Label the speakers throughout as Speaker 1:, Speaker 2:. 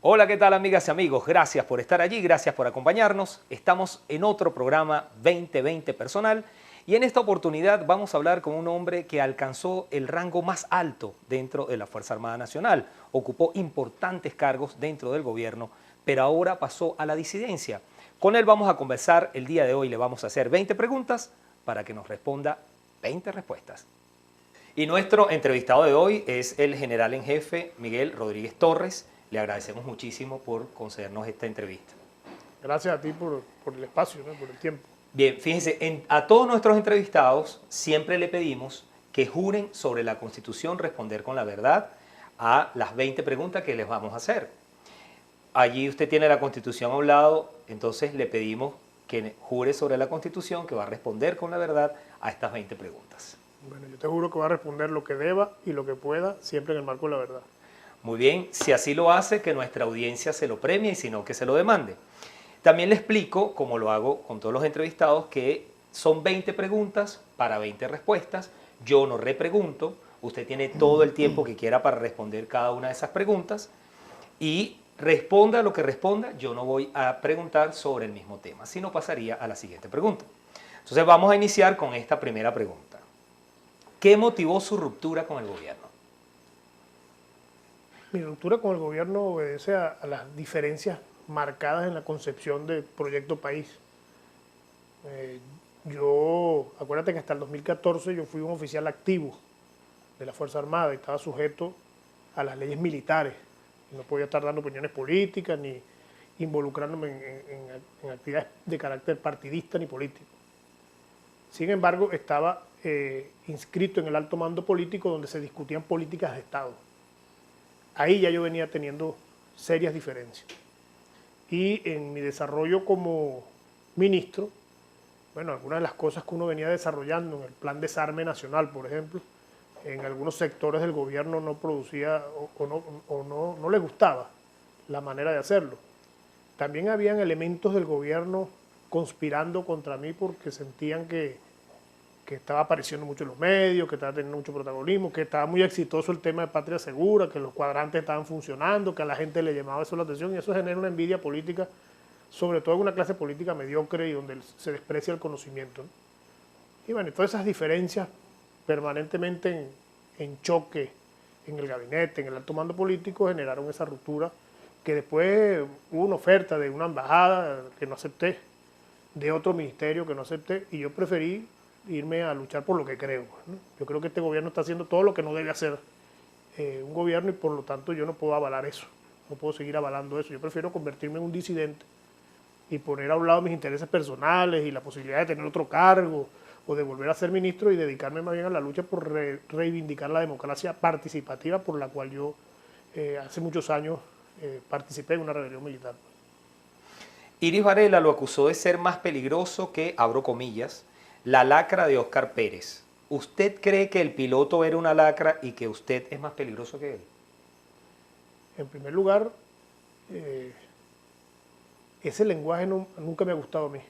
Speaker 1: Hola, ¿qué tal amigas y amigos? Gracias por estar allí, gracias por acompañarnos. Estamos en otro programa 2020 Personal y en esta oportunidad vamos a hablar con un hombre que alcanzó el rango más alto dentro de la Fuerza Armada Nacional. Ocupó importantes cargos dentro del gobierno, pero ahora pasó a la disidencia. Con él vamos a conversar el día de hoy, le vamos a hacer 20 preguntas para que nos responda 20 respuestas. Y nuestro entrevistado de hoy es el general en jefe Miguel Rodríguez Torres. Le agradecemos muchísimo por concedernos esta entrevista.
Speaker 2: Gracias a ti por el espacio, ¿no? Por el tiempo.
Speaker 1: Bien, fíjense, a todos nuestros entrevistados siempre le pedimos que juren sobre la Constitución, responder con la verdad a las 20 preguntas que les vamos a hacer. Allí usted tiene la Constitución a un lado, entonces le pedimos que jure sobre la Constitución, que va a responder con la verdad a estas 20 preguntas.
Speaker 2: Bueno, yo te juro que voy a responder lo que deba y lo que pueda, siempre en el marco de la verdad.
Speaker 1: Muy bien, si así lo hace, que nuestra audiencia se lo premie y si no, que se lo demande. También le explico, como lo hago con todos los entrevistados, que son 20 preguntas para 20 respuestas. Yo no repregunto, usted tiene todo el tiempo que quiera para responder cada una de esas preguntas y responda lo que responda, yo no voy a preguntar sobre el mismo tema, sino pasaría a la siguiente pregunta. Entonces vamos a iniciar con esta primera pregunta. ¿Qué motivó su ruptura con el gobierno?
Speaker 2: Mi ruptura con el gobierno obedece a las diferencias marcadas en la concepción del proyecto país. Acuérdate que hasta el 2014 yo fui un oficial activo de la Fuerza Armada y estaba sujeto a las leyes militares. No podía estar dando opiniones políticas ni involucrándome en actividades de carácter partidista ni político. Sin embargo, estaba inscrito en el alto mando político donde se discutían políticas de Estado. Ahí ya yo venía teniendo serias diferencias. Y en mi desarrollo como ministro, bueno, algunas de las cosas que uno venía desarrollando en el Plan Desarme Nacional, por ejemplo, en algunos sectores del gobierno no producía o no le gustaba la manera de hacerlo. También habían elementos del gobierno conspirando contra mí porque sentían que estaba apareciendo mucho en los medios, que estaba teniendo mucho protagonismo, que estaba muy exitoso el tema de Patria Segura, que los cuadrantes estaban funcionando, que a la gente le llamaba eso la atención y eso genera una envidia política, sobre todo en una clase política mediocre y donde se desprecia el conocimiento, ¿no? Y bueno, todas esas diferencias permanentemente en choque en el gabinete, en el alto mando político, generaron esa ruptura que después hubo una oferta de una embajada que no acepté, de otro ministerio que no acepté y yo preferí irme a luchar por lo que creo, ¿no? Yo creo que este gobierno está haciendo todo lo que no debe hacer un gobierno y por lo tanto yo no puedo avalar eso, no puedo seguir avalando eso. Yo prefiero convertirme en un disidente y poner a un lado mis intereses personales y la posibilidad de tener otro cargo o de volver a ser ministro y dedicarme más bien a la lucha por reivindicar la democracia participativa por la cual yo hace muchos años participé en una rebelión militar.
Speaker 1: Iris Varela lo acusó de ser más peligroso que, abro comillas, la lacra de Óscar Pérez. ¿Usted cree que el piloto era una lacra y que usted es más peligroso que él?
Speaker 2: En primer lugar, ese lenguaje nunca me ha gustado a mí.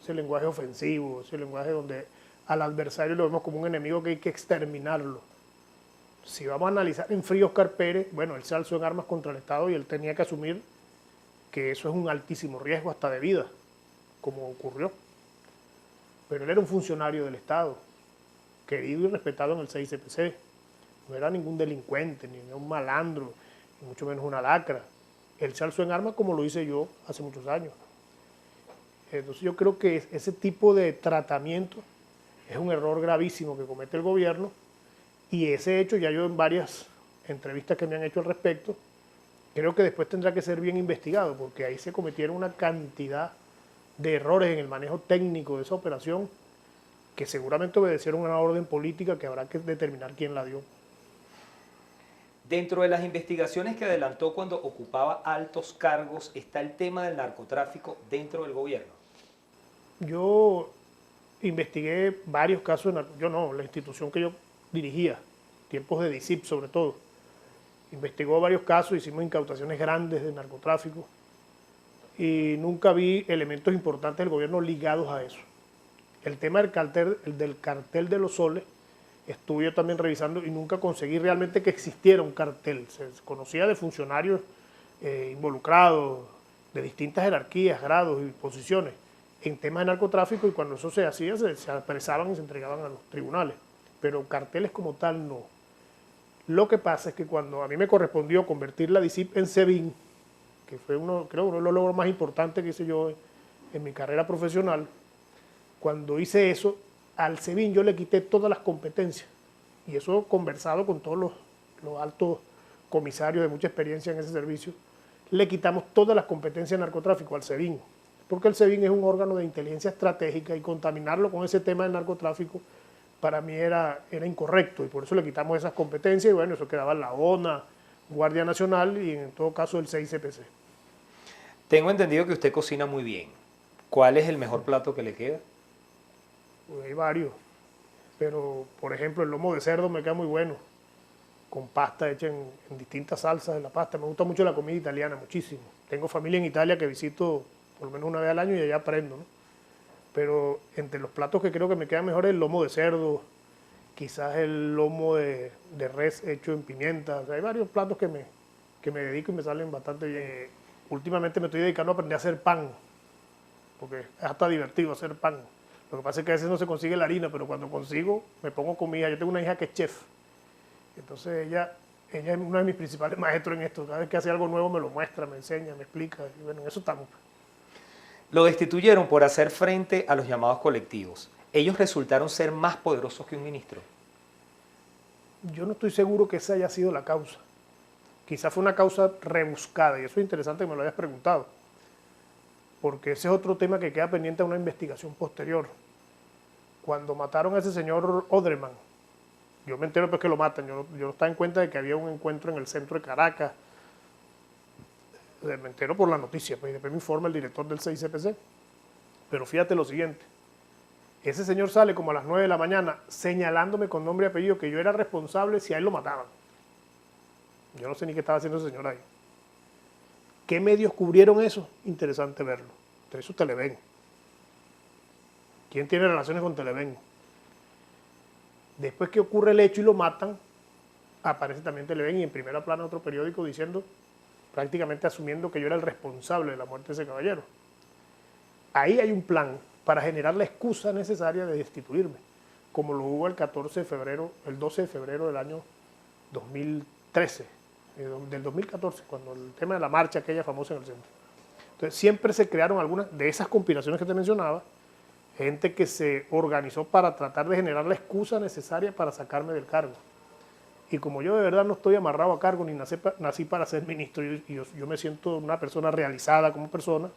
Speaker 2: Ese lenguaje ofensivo, ese lenguaje donde al adversario lo vemos como un enemigo que hay que exterminarlo. Si vamos a analizar en frío Óscar Pérez, bueno, él se alzó en armas contra el Estado y él tenía que asumir que eso es un altísimo riesgo hasta de vida, como ocurrió. Pero él era un funcionario del Estado, querido y respetado en el CICPC. No era ningún delincuente, ni un malandro, ni mucho menos una lacra. Él se alzó en armas como lo hice yo hace muchos años. Entonces yo creo que ese tipo de tratamiento es un error gravísimo que comete el gobierno y ese hecho ya yo en varias entrevistas que me han hecho al respecto, creo que después tendrá que ser bien investigado porque ahí se cometieron una cantidad de errores en el manejo técnico de esa operación que seguramente obedecieron a una orden política que habrá que determinar quién la dio.
Speaker 1: Dentro de las investigaciones que adelantó cuando ocupaba altos cargos está el tema del narcotráfico dentro del gobierno.
Speaker 2: Yo investigué varios casos, la institución que yo dirigía, tiempos de DICIP sobre todo, investigó varios casos, hicimos incautaciones grandes de narcotráfico y nunca vi elementos importantes del gobierno ligados a eso. El tema del cartel de los soles estuve yo también revisando y nunca conseguí realmente que existiera un cartel. Se conocía de funcionarios involucrados de distintas jerarquías, grados y posiciones en temas de narcotráfico, y cuando eso se hacía se apresaban y se entregaban a los tribunales. Pero carteles como tal no. Lo que pasa es que cuando a mí me correspondió convertir la DICIP en SEBIN, que fue creo uno de los logros más importantes que hice yo en mi carrera profesional, cuando hice eso, al SEBIN yo le quité todas las competencias. Y eso conversado con todos los altos comisarios de mucha experiencia en ese servicio, le quitamos todas las competencias de narcotráfico al SEBIN, porque el SEBIN es un órgano de inteligencia estratégica y contaminarlo con ese tema del narcotráfico para mí era incorrecto, y por eso le quitamos esas competencias, y bueno, eso quedaba en la ONA, Guardia Nacional y en todo caso el 6CPC.
Speaker 1: Tengo entendido que usted cocina muy bien. ¿Cuál es el mejor plato que le queda?
Speaker 2: Pues hay varios, pero por ejemplo el lomo de cerdo me queda muy bueno, con pasta hecha en distintas salsas de la pasta. Me gusta mucho la comida italiana, muchísimo. Tengo familia en Italia que visito por lo menos una vez al año y allá aprendo, ¿no? Pero entre los platos que creo que me queda mejor es el lomo de cerdo, quizás el lomo de res hecho en pimienta. O sea, hay varios platos que me dedico y me salen bastante bien. Últimamente me estoy dedicando a aprender a hacer pan, porque es hasta divertido hacer pan. Lo que pasa es que a veces no se consigue la harina, pero cuando consigo me pongo con mi hija. Yo tengo una hija que es chef, entonces ella es uno de mis principales maestros en esto. Cada vez que hace algo nuevo me lo muestra, me enseña, me explica, y bueno, en eso estamos.
Speaker 1: Lo destituyeron por hacer frente a los llamados colectivos. ¿Ellos resultaron ser más poderosos que un ministro?
Speaker 2: Yo no estoy seguro que esa haya sido la causa. Quizás fue una causa rebuscada, y eso es interesante que me lo hayas preguntado, porque ese es otro tema que queda pendiente de una investigación posterior. Cuando mataron a ese señor Odreman, yo me entero pues que lo matan, yo no estaba en cuenta de que había un encuentro en el centro de Caracas, me entero por la noticia, pues, y después me informa el director del 6CPC. Pero fíjate lo siguiente, ese señor sale como a las 9 de la mañana señalándome con nombre y apellido que yo era responsable si a él lo mataban. Yo no sé ni qué estaba haciendo ese señor ahí. ¿Qué medios cubrieron eso? Interesante verlo. Entre esos Televen. ¿Quién tiene relaciones con Televen? Después que ocurre el hecho y lo matan, aparece también Televen y en primera plana otro periódico diciendo, prácticamente asumiendo que yo era el responsable de la muerte de ese caballero. Ahí hay un plan para generar la excusa necesaria de destituirme, como lo hubo el 12 de febrero del año 2013, del 2014, cuando el tema de la marcha aquella famosa en el centro. Entonces siempre se crearon algunas de esas conspiraciones que te mencionaba, gente que se organizó para tratar de generar la excusa necesaria para sacarme del cargo. Y como yo de verdad no estoy amarrado a cargo ni nací para ser ministro, y yo me siento una persona realizada como persona,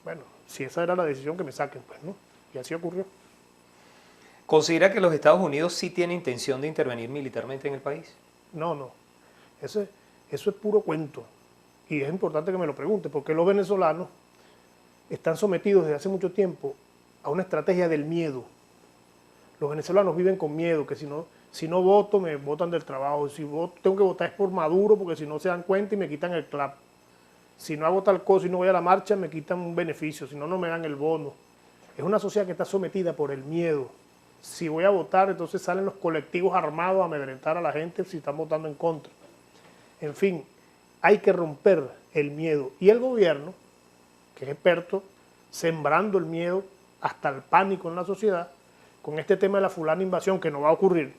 Speaker 2: bueno, si esa era la decisión, que me saquen, pues, ¿no? Y así ocurrió.
Speaker 1: ¿Considera que los Estados Unidos sí tienen intención de intervenir militarmente en el país?
Speaker 2: No. Eso es puro cuento. Y es importante que me lo pregunte, porque los venezolanos están sometidos desde hace mucho tiempo a una estrategia del miedo. Los venezolanos viven con miedo, que si no voto, me botan del trabajo. Si voto, tengo que votar es por Maduro, porque si no se dan cuenta y me quitan el CLAP. Si no hago tal cosa y no voy a la marcha, me quitan un beneficio. Si no, no me dan el bono. Es una sociedad que está sometida por el miedo. Si voy a votar, entonces salen los colectivos armados a amedrentar a la gente si están votando en contra. En fin, hay que romper el miedo. Y el gobierno, que es experto, sembrando el miedo hasta el pánico en la sociedad, con este tema de la fulana invasión, que no va a ocurrir,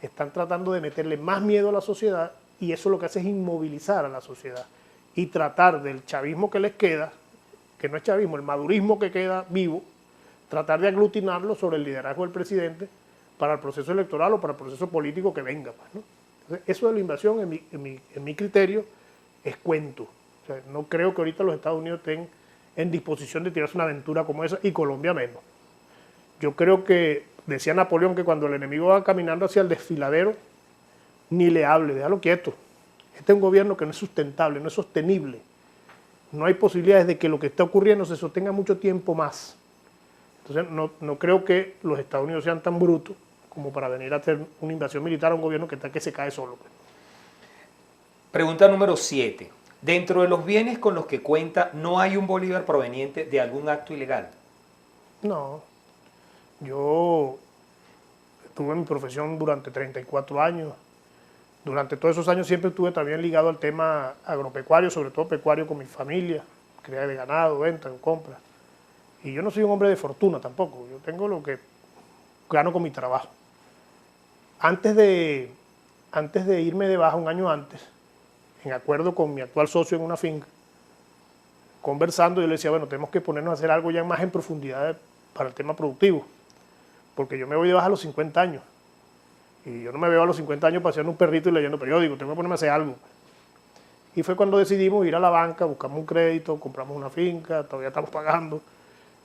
Speaker 2: están tratando de meterle más miedo a la sociedad, y eso lo que hace es inmovilizar a la sociedad y tratar del chavismo que les queda, que no es chavismo, el madurismo que queda vivo, tratar de aglutinarlo sobre el liderazgo del presidente para el proceso electoral o para el proceso político que venga, pues, ¿no? Entonces, eso de la invasión, en mi criterio, es cuento. O sea, no creo que ahorita los Estados Unidos estén en disposición de tirarse una aventura como esa, y Colombia menos. Yo creo que, decía Napoleón, que cuando el enemigo va caminando hacia el desfiladero, ni le hable, déjalo quieto. Este es un gobierno que no es sustentable, no es sostenible. No hay posibilidades de que lo que está ocurriendo se sostenga mucho tiempo más. Entonces, no creo que los Estados Unidos sean tan brutos como para venir a hacer una invasión militar a un gobierno que se cae solo.
Speaker 1: Pregunta número 7. Dentro de los bienes con los que cuenta, ¿no hay un bolívar proveniente de algún acto ilegal?
Speaker 2: No. Yo tuve mi profesión durante 34 años. Durante todos esos años siempre estuve también ligado al tema agropecuario, sobre todo pecuario con mi familia, cría de ganado, venta, compra. Y yo no soy un hombre de fortuna tampoco, yo tengo lo que gano con mi trabajo. Antes de irme de baja, un año antes, en acuerdo con mi actual socio en una finca, conversando, yo le decía, bueno, tenemos que ponernos a hacer algo ya más en profundidad para el tema productivo, porque yo me voy de baja a los 50 años, y yo no me veo a los 50 años paseando un perrito y leyendo periódicos, tengo que ponerme a hacer algo. Y fue cuando decidimos ir a la banca, buscamos un crédito, compramos una finca, todavía estamos pagando,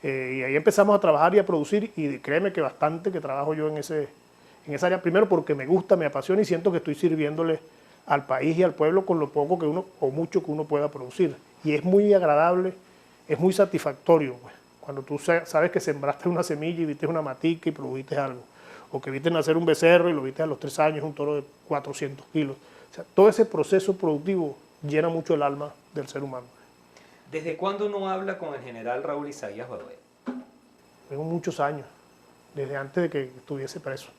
Speaker 2: y ahí empezamos a trabajar y a producir, y créeme que bastante que trabajo yo en esa área, primero porque me gusta, me apasiona y siento que estoy sirviéndole al país y al pueblo con lo poco que uno, o mucho que uno pueda producir. Y es muy agradable, es muy satisfactorio, pues, cuando tú sabes que sembraste una semilla y viste una matica y produjiste algo, o que viste nacer un becerro y lo viste a los 3 años, un toro de 400 kilos. O sea, todo ese proceso productivo llena mucho el alma del ser humano.
Speaker 1: ¿Desde cuándo uno habla con el general Raúl Isaías Badué?
Speaker 2: Tengo muchos años, desde antes de que estuviese preso.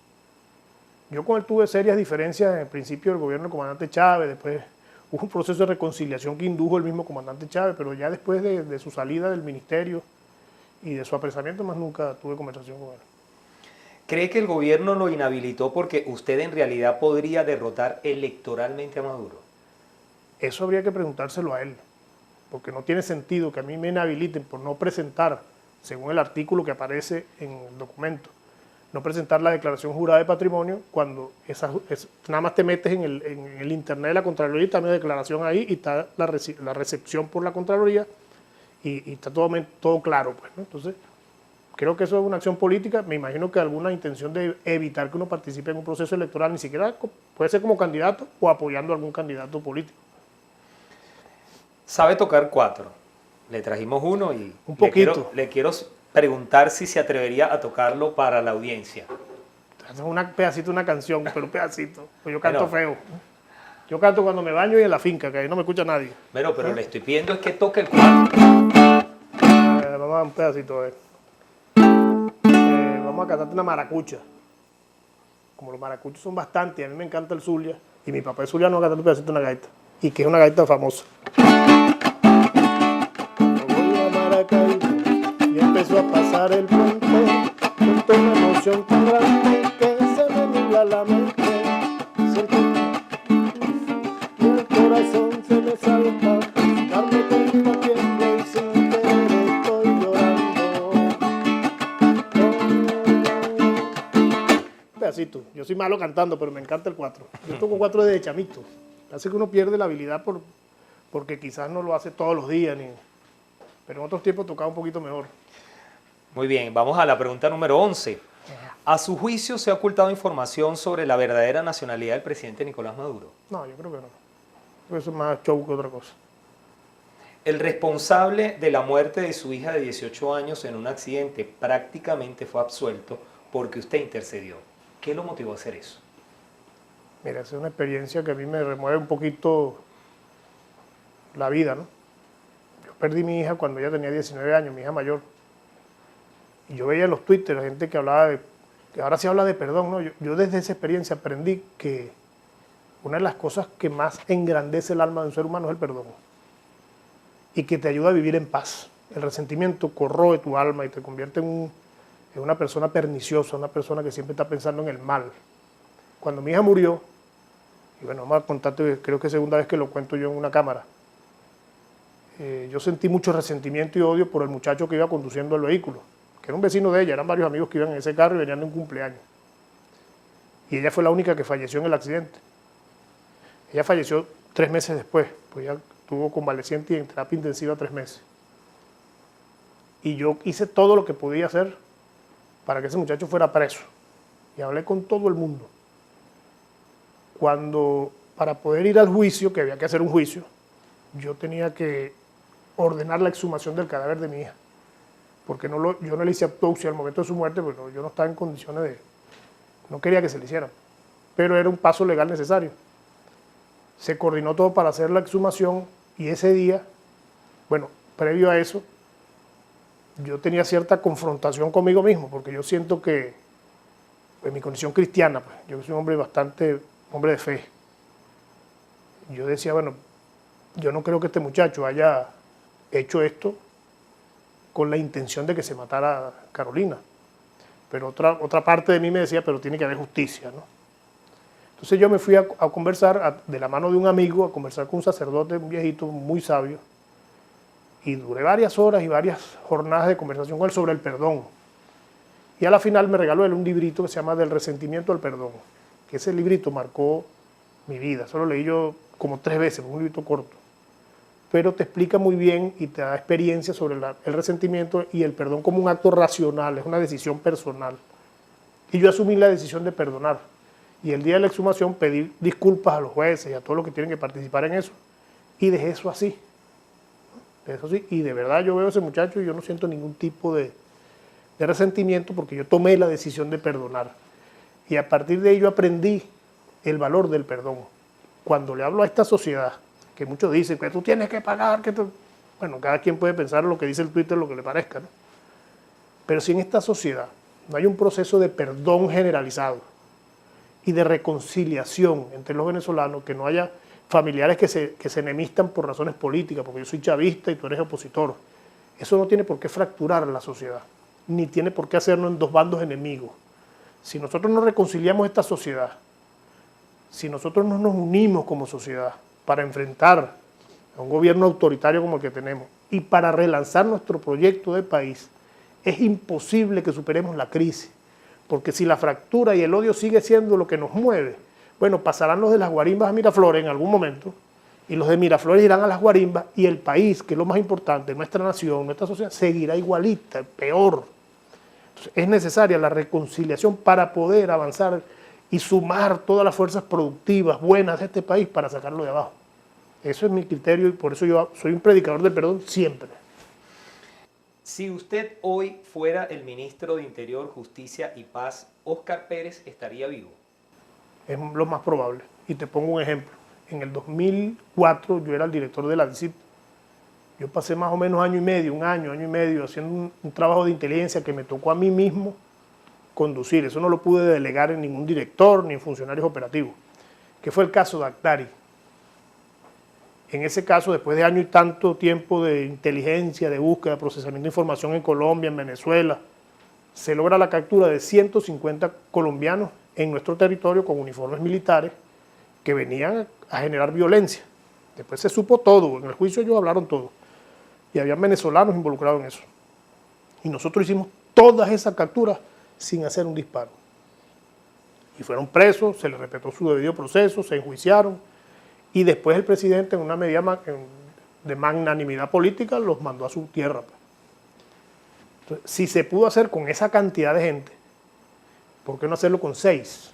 Speaker 2: Yo con él tuve serias diferencias en el principio del gobierno del comandante Chávez, después hubo un proceso de reconciliación que indujo el mismo comandante Chávez, pero ya después de su salida del ministerio y de su apresamiento, más nunca tuve conversación con él.
Speaker 1: ¿Cree que el gobierno lo inhabilitó porque usted en realidad podría derrotar electoralmente a Maduro?
Speaker 2: Eso habría que preguntárselo a él, porque no tiene sentido que a mí me inhabiliten por no presentar, según el artículo que aparece en el documento, no presentar la declaración jurada de patrimonio cuando nada más te metes en el internet de la Contraloría y está mi declaración ahí y está la recepción por la Contraloría y está todo claro, pues, ¿no? Entonces, creo que eso es una acción política, me imagino que alguna intención de evitar que uno participe en un proceso electoral, ni siquiera puede ser como candidato o apoyando a algún candidato político.
Speaker 1: Sabe tocar 4. Le trajimos uno y
Speaker 2: un poquito.
Speaker 1: Le quiero preguntar si se atrevería a tocarlo para la audiencia.
Speaker 2: Es un pedacito de una canción, pero un pedacito. Pues yo canto feo. Yo canto cuando me baño y en la finca, que ahí no me escucha nadie.
Speaker 1: Pero le estoy pidiendo es que toque el 4.
Speaker 2: Vamos a un pedacito, a ver. Vamos a cantarte una maracucha. Como los maracuchos son bastantes, a mí me encanta el Zulia. Y mi papá es zuliano cantando un pedacito de una gaita. Y que es una gaita famosa. Y empezó a pasar el puente con toda una emoción tan grande que se me nubla la mente. Siento y el corazón se me salta, darme cuenta tiembla y sin querer estoy llorando. Un pedacito, yo soy malo cantando, pero me encanta el 4. Yo toco 4 desde chamito. Hace que uno pierde la habilidad porque quizás no lo hace todos los días, pero en otros tiempos tocaba un poquito mejor.
Speaker 1: Muy bien, vamos a la pregunta número 11. ¿A su juicio se ha ocultado información sobre la verdadera nacionalidad del presidente Nicolás Maduro?
Speaker 2: No, yo creo que no. Eso es más show que otra cosa.
Speaker 1: El responsable de la muerte de su hija de 18 años en un accidente prácticamente fue absuelto porque usted intercedió. ¿Qué lo motivó a hacer eso?
Speaker 2: Mira, esa es una experiencia que a mí me remueve un poquito la vida, ¿no? Yo perdí a mi hija cuando ella tenía 19 años, mi hija mayor. Y yo veía en los Twitter la gente que hablaba que ahora se habla de perdón, ¿no? Yo desde esa experiencia aprendí que una de las cosas que más engrandece el alma de un ser humano es el perdón. Y que te ayuda a vivir en paz. El resentimiento corroe tu alma y te convierte en una persona perniciosa, una persona que siempre está pensando en el mal. Cuando mi hija murió, y bueno, vamos a contarte, creo que es segunda vez que lo cuento yo en una cámara, yo sentí mucho resentimiento y odio por el muchacho que iba conduciendo el vehículo, que era un vecino de ella, eran varios amigos que iban en ese carro y venían de un cumpleaños. Y ella fue la única que falleció en el accidente. Ella falleció 3 meses después, pues ya estuvo convaleciente y en terapia intensiva 3 meses. Y yo hice todo lo que podía hacer para que ese muchacho fuera preso. Y hablé con todo el mundo. Para poder ir al juicio, que había que hacer un juicio, yo tenía que ordenar la exhumación del cadáver de mi hija. Porque yo no le hice autopsia al momento de su muerte, porque yo no estaba en condiciones no quería que se le hiciera. Pero era un paso legal necesario. Se coordinó todo para hacer la exhumación y ese día, bueno, previo a eso, yo tenía cierta confrontación conmigo mismo, porque yo siento que, en mi condición cristiana, pues, yo soy un hombre hombre de fe, yo decía, bueno, yo no creo que este muchacho haya hecho esto con la intención de que se matara Carolina. Pero otra parte de mí me decía, pero tiene que haber justicia, ¿no? Entonces yo me fui a conversar de la mano de un amigo, a conversar con un sacerdote, un viejito muy sabio, y duré varias horas y varias jornadas de conversación con él sobre el perdón. Y a la final me regaló él un librito que se llama Del resentimiento al perdón, que ese librito marcó mi vida. Solo leí yo como 3 veces, un librito corto. Pero te explica muy bien y te da experiencia sobre el resentimiento y el perdón como un acto racional, es una decisión personal. Y yo asumí la decisión de perdonar. Y el día de la exhumación pedí disculpas a los jueces y a todos los que tienen que participar en eso. Y dejé eso así. Eso sí, y de verdad yo veo a ese muchacho y yo no siento ningún tipo de resentimiento porque yo tomé la decisión de perdonar. Y a partir de ello aprendí el valor del perdón. Cuando le hablo a esta sociedad, que muchos dicen que tú tienes que pagar, bueno, cada quien puede pensar lo que dice el Twitter, lo que le parezca, ¿no? Pero si en esta sociedad no hay un proceso de perdón generalizado y de reconciliación entre los venezolanos, que no haya familiares que se enemistan por razones políticas, porque yo soy chavista y tú eres opositor, eso no tiene por qué fracturar la sociedad, ni tiene por qué hacernos en 2 bandos enemigos. Si nosotros no reconciliamos esta sociedad, si nosotros no nos unimos como sociedad para enfrentar a un gobierno autoritario como el que tenemos y para relanzar nuestro proyecto de país, es imposible que superemos la crisis, porque si la fractura y el odio sigue siendo lo que nos mueve, bueno, pasarán los de las guarimbas a Miraflores en algún momento, y los de Miraflores irán a las guarimbas, y el país, que es lo más importante, nuestra nación, nuestra sociedad, seguirá igualita, peor. Entonces, es necesaria la reconciliación para poder avanzar y sumar todas las fuerzas productivas, buenas de este país para sacarlo de abajo. Eso es mi criterio y por eso yo soy un predicador del perdón siempre.
Speaker 1: Si usted hoy fuera el ministro de Interior, Justicia y Paz, ¿Óscar Pérez estaría vivo?
Speaker 2: Es lo más probable. Y te pongo un ejemplo. En el 2004 yo era el director de la DICIP. Yo pasé más o menos año y medio, haciendo un trabajo de inteligencia que me tocó a mí mismo conducir. Eso no lo pude delegar en ningún director ni en funcionarios operativos, que fue el caso de Actari. En ese caso, después de año y tanto tiempo de inteligencia, de búsqueda, de procesamiento de información en Colombia, en Venezuela, se logra la captura de 150 colombianos en nuestro territorio con uniformes militares que venían a generar violencia. Después se supo todo, en el juicio ellos hablaron todo. Y había venezolanos involucrados en eso. Y nosotros hicimos todas esas capturas sin hacer un disparo. Y fueron presos, se les respetó su debido proceso, se enjuiciaron. Y después el presidente, en una medida de magnanimidad política, los mandó a su tierra. Entonces, si se pudo hacer con esa cantidad de gente, ¿por qué no hacerlo con 6?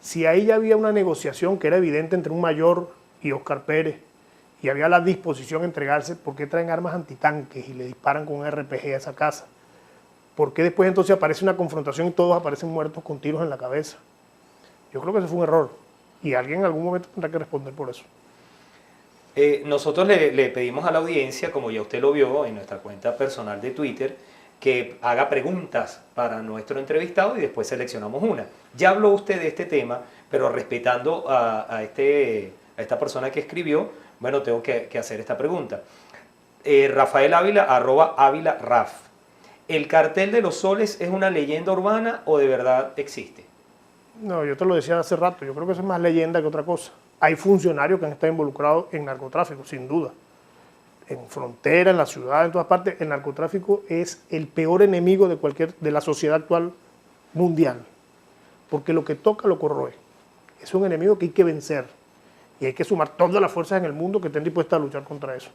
Speaker 2: Si ahí ya había una negociación que era evidente entre un mayor y Óscar Pérez, y había la disposición a entregarse, ¿por qué traen armas antitanques y le disparan con un RPG a esa casa? ¿Por qué después entonces aparece una confrontación y todos aparecen muertos con tiros en la cabeza? Yo creo que ese fue un error. Y alguien en algún momento tendrá que responder por eso.
Speaker 1: Nosotros le pedimos a la audiencia, como ya usted lo vio en nuestra cuenta personal de Twitter, que haga preguntas para nuestro entrevistado y después seleccionamos una. Ya habló usted de este tema, pero respetando a esta persona que escribió, bueno, tengo que hacer esta pregunta. Rafael Ávila, @AvílaRaf. ¿El cartel de los soles es una leyenda urbana o de verdad existe?
Speaker 2: No, yo te lo decía hace rato, yo creo que eso es más leyenda que otra cosa. Hay funcionarios que han estado involucrados en narcotráfico, sin duda. En frontera, en la ciudad, en todas partes, el narcotráfico es el peor enemigo de la sociedad actual mundial. Porque lo que toca lo corroe. Es un enemigo que hay que vencer. Y hay que sumar todas las fuerzas en el mundo que estén dispuestas a luchar contra eso.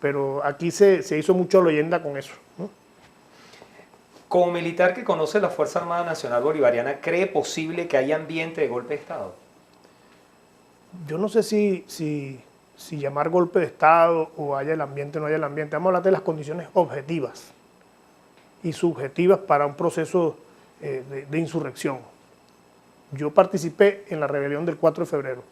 Speaker 2: Pero aquí se hizo mucha leyenda con eso, ¿no?
Speaker 1: Como militar que conoce la Fuerza Armada Nacional Bolivariana, ¿cree posible que haya ambiente de golpe de Estado?
Speaker 2: Yo no sé si llamar golpe de Estado o haya el ambiente o no haya el ambiente. Vamos a hablar de las condiciones objetivas y subjetivas para un proceso de insurrección. Yo participé en la rebelión del 4 de febrero.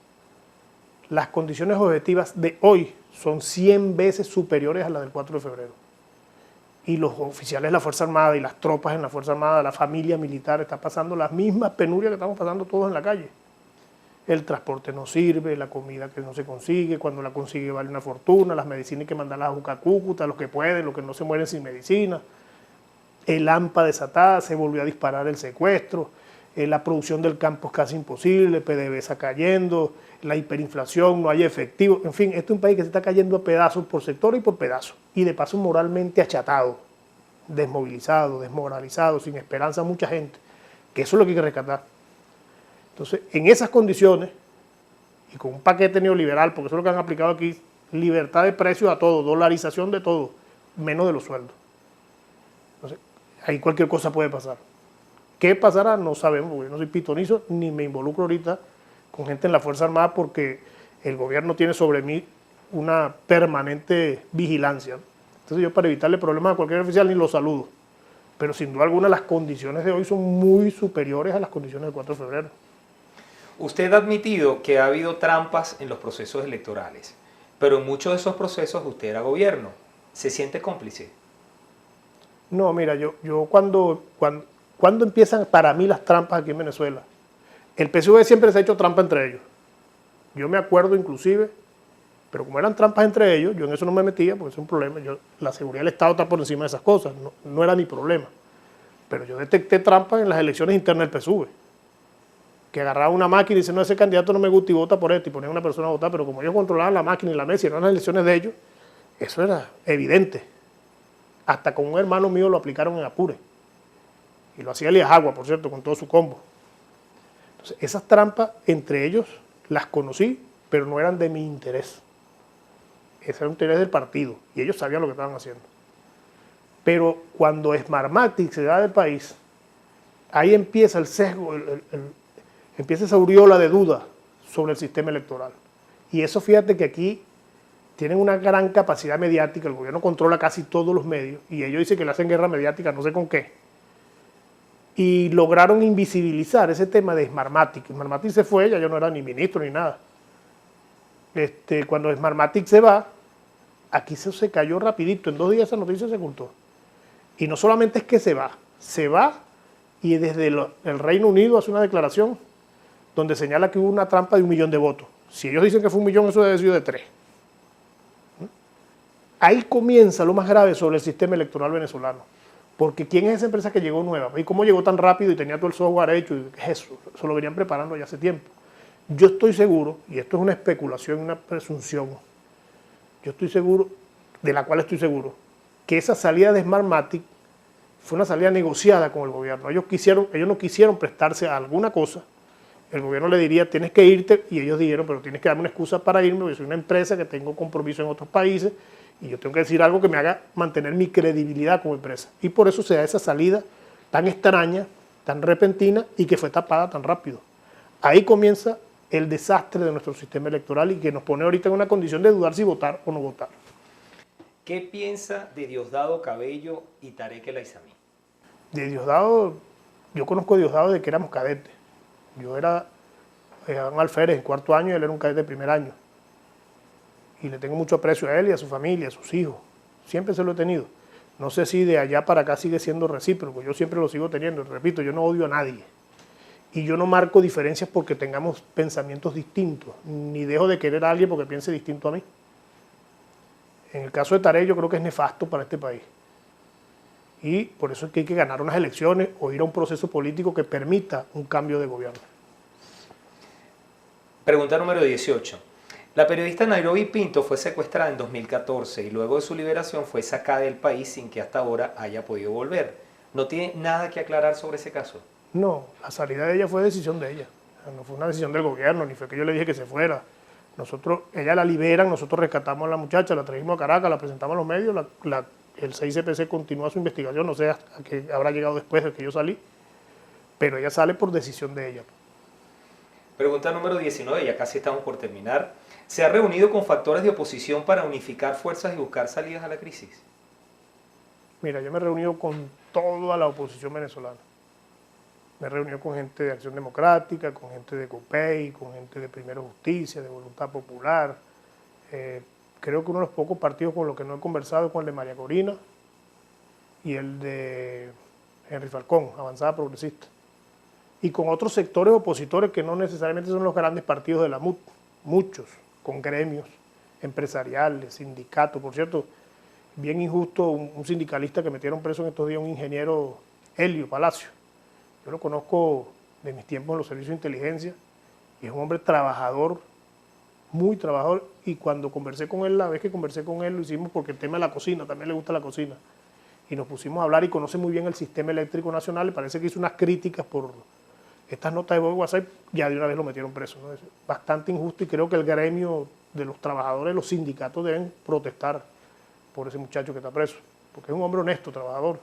Speaker 2: Las condiciones objetivas de hoy son 100 veces superiores a las del 4 de febrero. Y los oficiales de la Fuerza Armada y las tropas en la Fuerza Armada, la familia militar, está pasando las mismas penurias que estamos pasando todos en la calle. el transporte no sirve, la comida que no se consigue, cuando la consigue vale una fortuna, las medicinas hay que mandarlas a buscar a Cúcuta, los que pueden, los que no se mueren sin medicina. El AMPA desatada, se volvió a disparar el secuestro, la producción del campo es casi imposible, PDVSA cayendo, la hiperinflación, no hay efectivo, en fin, este es un país que se está cayendo a pedazos por sector y por pedazos, y de paso moralmente achatado, desmovilizado, desmoralizado, sin esperanza a mucha gente, que eso es lo que hay que rescatar. Entonces, en esas condiciones, y con un paquete neoliberal, porque eso es lo que han aplicado aquí, libertad de precios a todo, dolarización de todo, menos de los sueldos. Entonces, ahí cualquier cosa puede pasar. ¿Qué pasará? No sabemos, porque yo no soy pitonizo, ni me involucro ahorita con gente en la Fuerza Armada, porque el gobierno tiene sobre mí una permanente vigilancia, ¿no? Entonces yo, para evitarle problemas a cualquier oficial, ni lo saludo. Pero sin duda alguna las condiciones de hoy son muy superiores a las condiciones del 4 de febrero.
Speaker 1: Usted ha admitido que ha habido trampas en los procesos electorales, pero en muchos de esos procesos usted era gobierno. ¿Se siente cómplice?
Speaker 2: No, mira, yo cuando empiezan para mí las trampas aquí en Venezuela, el PSV siempre se ha hecho trampa entre ellos. Yo me acuerdo inclusive, pero como eran trampas entre ellos, yo en eso no me metía, porque es un problema. La seguridad del Estado está por encima de esas cosas, no era mi problema. Pero yo detecté trampas en las elecciones internas del PSV, que agarraba una máquina y dice, no, ese candidato no me gusta y vota por esto, y ponía a una persona a votar, pero como ellos controlaban la máquina y la mesa y eran las elecciones de ellos, eso era evidente. Hasta con un hermano mío lo aplicaron en Apure. Y lo hacía Elías Agua, por cierto, con todo su combo. Entonces, esas trampas entre ellos las conocí, pero no eran de mi interés. Ese era un interés del partido, y ellos sabían lo que estaban haciendo. Pero cuando Smartmatic se da del país, ahí empieza el sesgo, empieza esa aureola de duda sobre el sistema electoral. Y eso, fíjate que aquí tienen una gran capacidad mediática, el gobierno controla casi todos los medios, y ellos dicen que le hacen guerra mediática, no sé con qué. Y lograron invisibilizar ese tema de Smartmatic. Smartmatic se fue, ya yo no era ni ministro ni nada. Cuando Smartmatic se va, aquí se cayó rapidito, en 2 días esa noticia se ocultó. Y no solamente es que se va y desde el Reino Unido hace una declaración donde señala que hubo una trampa de 1 millón de votos. Si ellos dicen que fue 1 millón, eso debe ser de 3. Ahí comienza lo más grave sobre el sistema electoral venezolano. Porque ¿quién es esa empresa que llegó nueva? ¿Y cómo llegó tan rápido y tenía todo el software hecho? Eso lo venían preparando ya hace tiempo. Yo estoy seguro, y esto es una especulación, una presunción, yo estoy seguro, de la cual estoy seguro, que esa salida de Smartmatic fue una salida negociada con el gobierno. Ellos no quisieron prestarse a alguna cosa. El gobierno le diría, tienes que irte, y ellos dijeron, pero tienes que darme una excusa para irme, porque soy una empresa que tengo compromiso en otros países, y yo tengo que decir algo que me haga mantener mi credibilidad como empresa. Y por eso se da esa salida tan extraña, tan repentina, y que fue tapada tan rápido. Ahí comienza el desastre de nuestro sistema electoral y que nos pone ahorita en una condición de dudar si votar o no votar.
Speaker 1: ¿Qué piensa de Diosdado Cabello y Tarek El Aizami?
Speaker 2: De Diosdado, yo conozco a Diosdado desde que éramos cadetes. Yo era un alférez en 4º año y él era un cadete de 1er año. Y le tengo mucho aprecio a él y a su familia, a sus hijos. Siempre se lo he tenido. No sé si de allá para acá sigue siendo recíproco, yo siempre lo sigo teniendo. Repito, yo no odio a nadie. Y yo no marco diferencias porque tengamos pensamientos distintos, ni dejo de querer a alguien porque piense distinto a mí. En el caso de Tarek, yo creo que es nefasto para este país. Y por eso es que hay que ganar unas elecciones o ir a un proceso político que permita un cambio de gobierno.
Speaker 1: Pregunta número 18. La periodista Nairobi Pinto fue secuestrada en 2014 y luego de su liberación fue sacada del país sin que hasta ahora haya podido volver. ¿No tiene nada que aclarar sobre ese caso?
Speaker 2: No, la salida de ella fue decisión de ella. No fue una decisión del gobierno, ni fue que yo le dije que se fuera. Ella la liberan, nosotros rescatamos a la muchacha, la trajimos a Caracas, la presentamos a los medios, el 6CPC continúa su investigación, no sé a qué habrá llegado después de que yo salí, pero ella sale por decisión de ella.
Speaker 1: Pregunta número 19, ya casi estamos por terminar. ¿Se ha reunido con factores de oposición para unificar fuerzas y buscar salidas a la crisis?
Speaker 2: Mira, yo me he reunido con toda la oposición venezolana. Me he reunido con gente de Acción Democrática, con gente de COPEI, con gente de Primero Justicia, de Voluntad Popular. Creo que uno de los pocos partidos con los que no he conversado es con el de María Corina y el de Henry Falcón, Avanzada Progresista. y con otros sectores opositores que no necesariamente son los grandes partidos de la MUT, muchos, con gremios empresariales, sindicatos. Por cierto, bien injusto un sindicalista que metieron preso en estos días, un ingeniero, Helio Palacio. Yo lo conozco de mis tiempos en los servicios de inteligencia y es un hombre trabajador, muy trabajador, y cuando conversé con él, la vez que conversé con él, lo hicimos porque el tema de la cocina, también le gusta la cocina, y nos pusimos a hablar y conoce muy bien el sistema eléctrico nacional, y parece que hizo unas críticas por estas notas de voz de WhatsApp, ya de una vez lo metieron preso, ¿no? Es bastante injusto y creo que el gremio de los trabajadores, los sindicatos deben protestar por ese muchacho que está preso, porque es un hombre honesto, trabajador.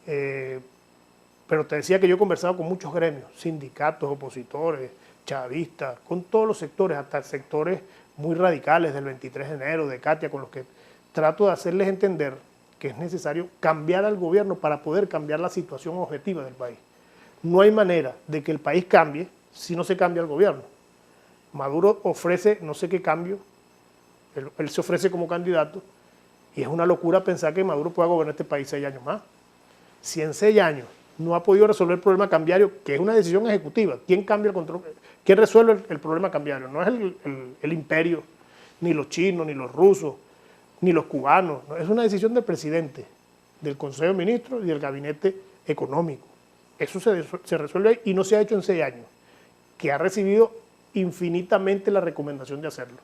Speaker 2: Pero te decía que yo he conversado con muchos gremios, sindicatos, opositores, chavistas, con todos los sectores, hasta sectores muy radicales del 23 de enero, de Katia, con los que trato de hacerles entender que es necesario cambiar al gobierno para poder cambiar la situación objetiva del país. No hay manera de que el país cambie si no se cambia el gobierno. Maduro ofrece no sé qué cambio, él se ofrece como candidato, y es una locura pensar que Maduro pueda gobernar este país 6 años más. Si en 6 años no ha podido resolver el problema cambiario, que es una decisión ejecutiva, ¿quién cambia el control? ¿Quién resuelve el problema cambiario? No es el imperio, ni los chinos, ni los rusos, ni los cubanos. No, es una decisión del presidente, del Consejo de Ministros y del Gabinete Económico. Eso se resuelve ahí y no se ha hecho en 6 años, que ha recibido infinitamente la recomendación de hacerlo.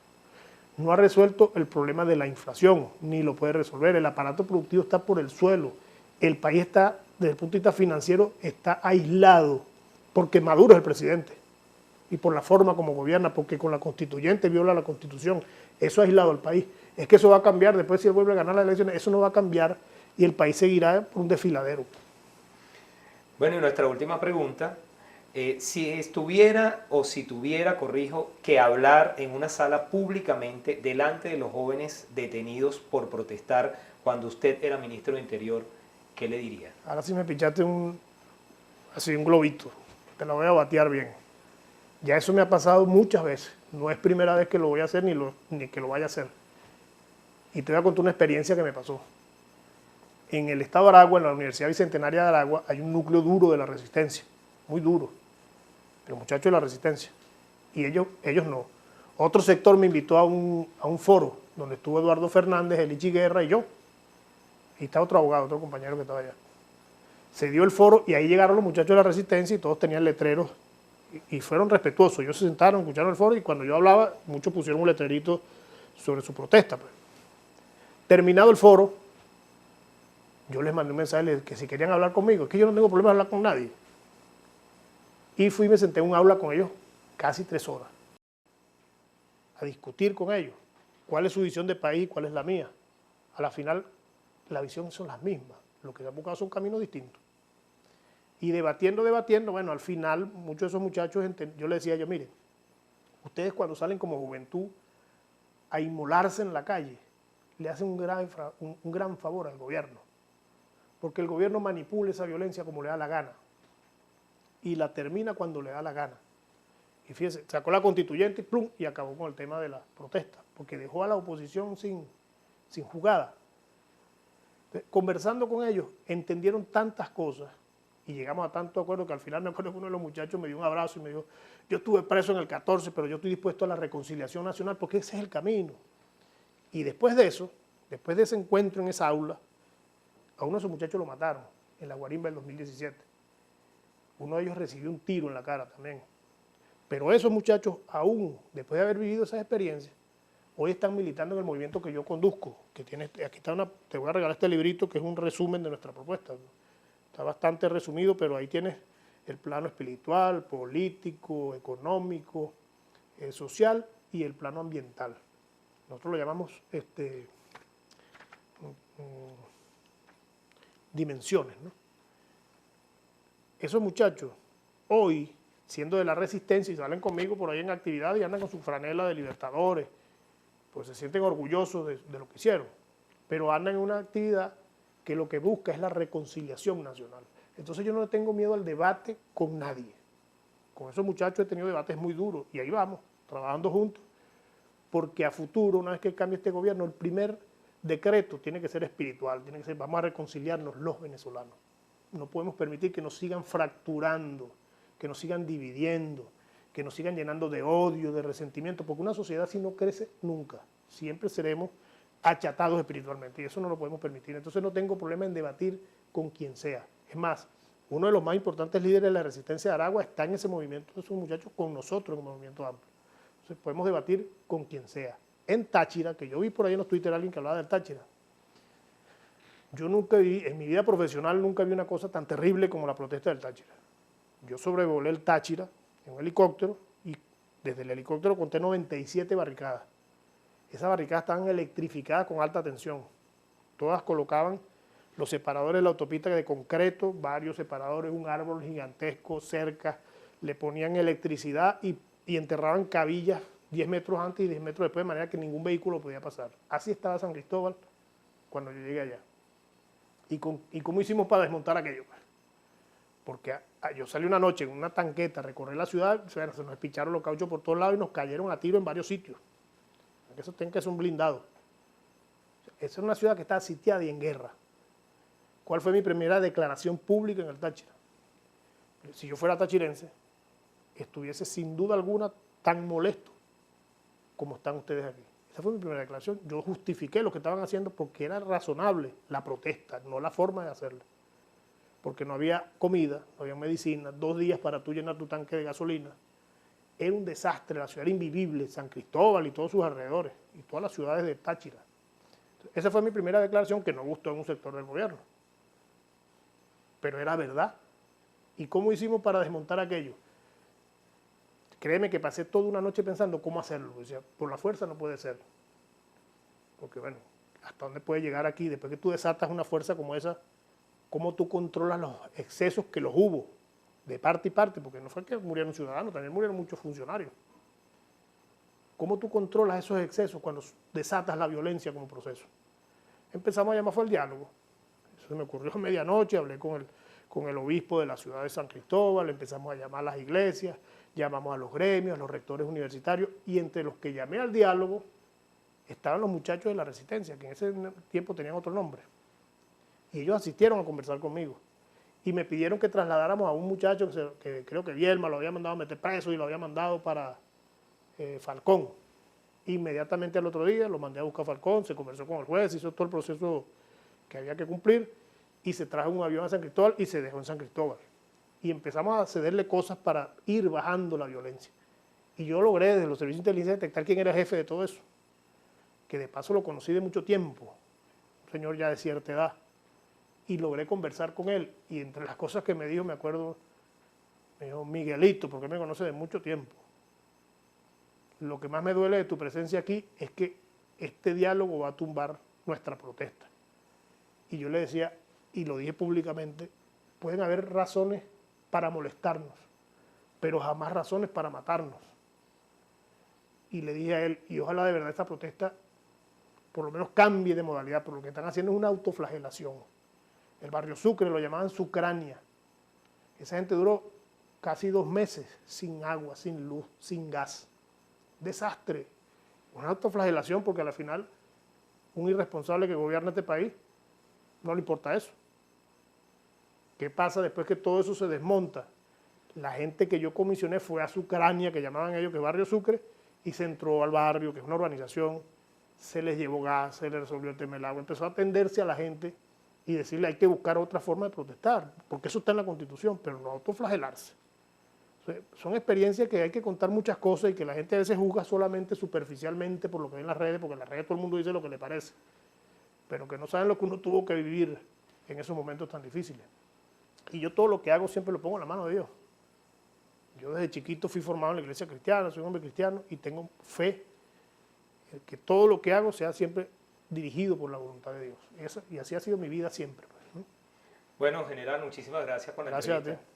Speaker 2: No ha resuelto el problema de la inflación, ni lo puede resolver. El aparato productivo está por el suelo. El país está, desde el punto de vista financiero, está aislado, porque Maduro es el presidente, y por la forma como gobierna, porque con la constituyente viola la Constitución. Eso ha aislado al país. Es que eso va a cambiar después si él vuelve a ganar las elecciones. Eso no va a cambiar y el país seguirá por un desfiladero.
Speaker 1: Bueno, y nuestra última pregunta, si estuviera o si tuviera, corrijo, que hablar en una sala públicamente delante de los jóvenes detenidos por protestar cuando usted era ministro de Interior, ¿qué le diría?
Speaker 2: Ahora sí me pinchaste así un globito, te la voy a batear bien. Ya eso me ha pasado muchas veces, no es primera vez que lo voy a hacer ni que lo vaya a hacer. Y te voy a contar una experiencia que me pasó. En el estado de Aragua, en la Universidad Bicentenaria de Aragua, hay un núcleo duro de la resistencia, muy duro, de los muchachos de la resistencia. Y ellos no. Otro sector me invitó a un foro donde estuvo Eduardo Fernández, Elichi Guerra y yo. Y está otro abogado, otro compañero que estaba allá. Se dio el foro y ahí llegaron los muchachos de la resistencia y todos tenían letreros y fueron respetuosos. Ellos se sentaron, escucharon el foro y cuando yo hablaba, muchos pusieron un letrerito sobre su protesta. Pues. Terminado el foro, yo les mandé un mensaje que si querían hablar conmigo, es que yo no tengo problema de hablar con nadie. Y fui y me senté en un aula con ellos casi 3 horas a discutir con ellos cuál es su visión de país y cuál es la mía. A la final, la visión son las mismas. Lo que se han buscado son caminos distintos. Y debatiendo, bueno, al final, muchos de esos muchachos, yo les decía miren, ustedes cuando salen como juventud a inmolarse en la calle, le hacen un gran favor al gobierno. Porque el gobierno manipula esa violencia como le da la gana. Y la termina cuando le da la gana. Y fíjese, sacó la constituyente plum, y acabó con el tema de las protestas, porque dejó a la oposición sin jugada. Conversando con ellos, entendieron tantas cosas y llegamos a tanto acuerdo que al final me acuerdo que uno de los muchachos me dio un abrazo y me dijo, yo estuve preso en el 14, pero yo estoy dispuesto a la reconciliación nacional porque ese es el camino. Y después de eso, después de ese encuentro en esa aula, a uno de esos muchachos lo mataron en la guarimba del 2017. Uno de ellos recibió un tiro en la cara también. Pero esos muchachos, aún después de haber vivido esas experiencias, hoy están militando en el movimiento que yo conduzco, que tiene, aquí está te voy a regalar este librito que es un resumen de nuestra propuesta. Está bastante resumido, pero ahí tienes el plano espiritual, político, económico, social y el plano ambiental. Nosotros lo llamamos dimensiones, ¿no? Esos muchachos, hoy, siendo de la resistencia y salen conmigo por ahí en actividad y andan con su franela de libertadores, pues se sienten orgullosos de lo que hicieron, pero andan en una actividad que lo que busca es la reconciliación nacional. Entonces yo no le tengo miedo al debate con nadie. Con esos muchachos he tenido debates muy duros y ahí vamos, trabajando juntos, porque a futuro, una vez que cambie este gobierno, el primer decreto tiene que ser espiritual, tiene que ser vamos a reconciliarnos los venezolanos. No podemos permitir que nos sigan fracturando, que nos sigan dividiendo, que nos sigan llenando de odio, de resentimiento, porque una sociedad así no crece nunca. Siempre seremos achatados espiritualmente y eso no lo podemos permitir. Entonces no tengo problema en debatir con quien sea. Es más, uno de los más importantes líderes de la resistencia de Aragua está en ese movimiento de esos muchachos con nosotros en el movimiento amplio. Entonces podemos debatir con quien sea. En Táchira, que yo vi por ahí en los Twitter a alguien que hablaba del Táchira, yo nunca vi, en mi vida profesional nunca vi una cosa tan terrible como la protesta del Táchira. Yo sobrevolé el Táchira en un helicóptero y desde el helicóptero conté 97 barricadas. Esas barricadas estaban electrificadas con alta tensión. Todas colocaban los separadores de la autopista de concreto, varios separadores, un árbol gigantesco, cerca, le ponían electricidad y enterraban cabillas 10 metros antes y 10 metros después, de manera que ningún vehículo podía pasar. Así estaba San Cristóbal cuando yo llegué allá. ¿Y cómo hicimos para desmontar aquello? Porque yo salí una noche en una tanqueta, recorrí la ciudad, se nos espicharon los cauchos por todos lados y nos cayeron a tiro en varios sitios. Eso tiene que ser un blindado. Esa es una ciudad que está sitiada y en guerra. ¿Cuál fue mi primera declaración pública en el Táchira? Si yo fuera tachirense, estuviese sin duda alguna tan molesto como están ustedes aquí. Esa fue mi primera declaración. Yo justifiqué lo que estaban haciendo porque era razonable la protesta, no la forma de hacerla. Porque no había comida, no había medicina, 2 días para tú llenar tu tanque de gasolina. Era un desastre, la ciudad era invivible, San Cristóbal y todos sus alrededores, y todas las ciudades de Táchira. Esa fue mi primera declaración que no gustó en un sector del gobierno. Pero era verdad. ¿Y cómo hicimos para desmontar aquello? Créeme que pasé toda una noche pensando cómo hacerlo. Decía, por la fuerza no puede ser. Porque bueno, ¿hasta dónde puede llegar aquí? Después que tú desatas una fuerza como esa, ¿cómo tú controlas los excesos que los hubo? De parte y parte, porque no fue que murieron ciudadanos, también murieron muchos funcionarios. ¿Cómo tú controlas esos excesos cuando desatas la violencia como proceso? Empezamos a llamar fue el diálogo. Eso se me ocurrió a medianoche, hablé con el obispo de la ciudad de San Cristóbal, empezamos a llamar a las iglesias, llamamos a los gremios, a los rectores universitarios, y entre los que llamé al diálogo estaban los muchachos de la Resistencia, que en ese tiempo tenían otro nombre. Y ellos asistieron a conversar conmigo. Y me pidieron que trasladáramos a un muchacho que creo que Bielma lo había mandado a meter preso y lo había mandado para Falcón. Inmediatamente al otro día lo mandé a buscar a Falcón, se conversó con el juez, hizo todo el proceso que había que cumplir y se trajo un avión a San Cristóbal y se dejó en San Cristóbal. Y empezamos a cederle cosas para ir bajando la violencia. Y yo logré desde los servicios de inteligencia detectar quién era el jefe de todo eso, que de paso lo conocí de mucho tiempo, un señor ya de cierta edad. Y logré conversar con él, y entre las cosas que me dijo, me acuerdo, me dijo, Miguelito, porque me conoce de mucho tiempo, lo que más me duele de tu presencia aquí es que este diálogo va a tumbar nuestra protesta. Y yo le decía, y lo dije públicamente, pueden haber razones para molestarnos, pero jamás razones para matarnos. Y le dije a él, y ojalá de verdad esta protesta por lo menos cambie de modalidad, pero lo que están haciendo es una autoflagelación. El barrio Sucre lo llamaban Sucrania. Esa gente duró casi 2 meses sin agua, sin luz, sin gas. Desastre. Una autoflagelación porque al final un irresponsable que gobierna este país no le importa eso. ¿Qué pasa después que todo eso se desmonta? La gente que yo comisioné fue a Sucrania, que llamaban ellos que es Barrio Sucre, y se entró al barrio, que es una urbanización, se les llevó gas, se les resolvió el tema del agua, empezó a atenderse a la gente y decirle hay que buscar otra forma de protestar, porque eso está en la Constitución, pero no autoflagelarse. O sea, son experiencias que hay que contar muchas cosas y que la gente a veces juzga solamente superficialmente por lo que ve en las redes, porque en las redes todo el mundo dice lo que le parece, pero que no saben lo que uno tuvo que vivir en esos momentos tan difíciles. Y yo todo lo que hago siempre lo pongo en la mano de Dios. Yo desde chiquito fui formado en la iglesia cristiana, soy un hombre cristiano y tengo fe en que todo lo que hago sea siempre dirigido por la voluntad de Dios. Y así ha sido mi vida siempre.
Speaker 1: Bueno, general, muchísimas gracias por la
Speaker 2: Gracias
Speaker 1: entrevista.
Speaker 2: a ti.